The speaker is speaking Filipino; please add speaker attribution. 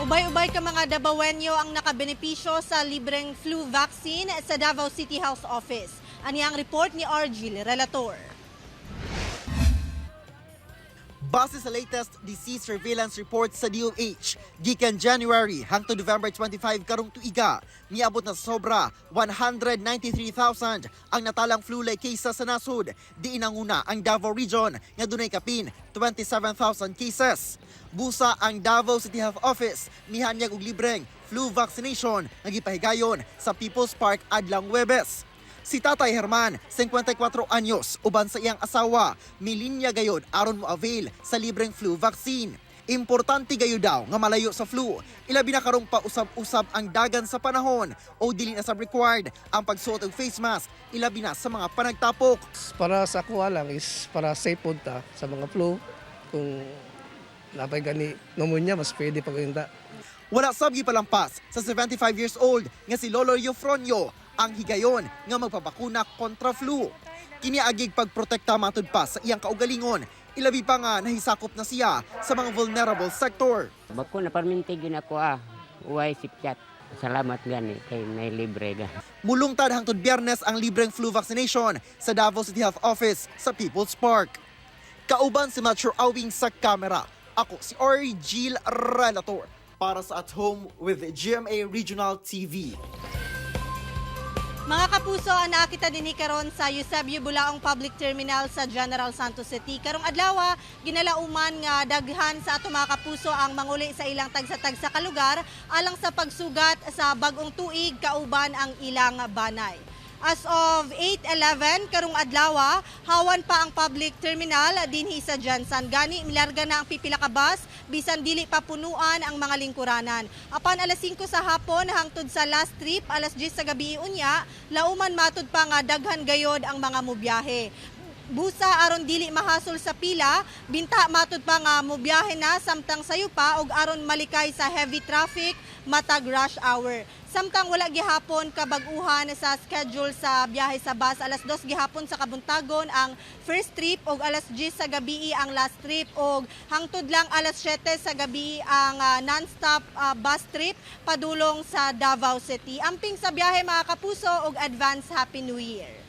Speaker 1: Ubay-ubay ka mga Davaoenyo ang nakabenepisyo sa libreng flu vaccine sa Davao City Health Office. Ani ang report ni Argil Relator.
Speaker 2: Base sa latest disease surveillance report sa DOH, gikan January hangtod November 25 karong tuiga, miabot na sobra 193,000 ang natalang flu-like cases sa nasud. Diin ang una ang Davao Region nga dunay kapin 27,000 cases. Busa ang Davao City Health Office mihanyag og libreng flu vaccination nga gipahigayon sa People's Park adlang Huwebes. Si Tatay Herman, 54 anyos, uban sa iyang asawa, milinya gayod aron mo avail sa libreng flu vaccine. Importante gayo daw nga malayo sa flu. Ilabi na karong pausab-usab ang dagan sa panahon o dili na sab required ang pagsuot og face mask, ilabi na sa mga panagtapok.
Speaker 3: Para sa kuha lang is para safe pod ta sa mga flu. Kung napay gani pneumonia, mas pwede pagkita.
Speaker 2: Wala sab gipalampas sa 75 years old nga si Lolo Eufronio ang higayon nga magpapakuna kontra flu. Kini agig pagprotekta matud pa sa iyang kaugalingon, ilabi pa nga nahisakop na siya sa mga vulnerable sector.
Speaker 4: Bakuna parminti gina ko uway sipyat. Salamat gani kay may libre ga.
Speaker 2: Mulungtad hangtod Biyernes ang libreng flu vaccination sa Davao City Health Office sa People's Park. Kauban si Metro Awing sa kamera, ako si Argil Relator para sa At Home with GMA Regional TV.
Speaker 1: Mga kapuso, nakita din karon sa Eusebio Bulaong Public Terminal sa General Santos City. Karong adlaw, ginalauman nga daghan sa ato mga kapuso ang manguli sa ilang tagsa-tagsa ka lugar alang sa pagsugat sa bag-ong tuig kauban ang ilang banay. As of 8:11 karong adlaw, hawan pa ang public terminal dinhi sa Jansan. Gani milarga na ang pipila ka bus bisan dili pa punuan ang mga lingkuranan. Apan alas 5 sa hapon hangtod sa last trip alas 10 sa gabi unya, lauman matud pa nga daghan gayod ang mga mobiyahe. Busa aron dili mahasol sa pila, binta matud pa nga mobiyahe na samtang sayo pa og aron malikay sa heavy traffic matag rush hour. Samtang wala gihapon kabag-uhan sa schedule sa biyahe sa bus, alas 2 gihapon sa kabuntagon ang first trip og alas 10 sa gabi ang last trip og hangtod lang alas 7 sa gabi ang non-stop bus trip padulong sa Davao City. Amping sa biyahe mga kapuso og advance Happy New Year.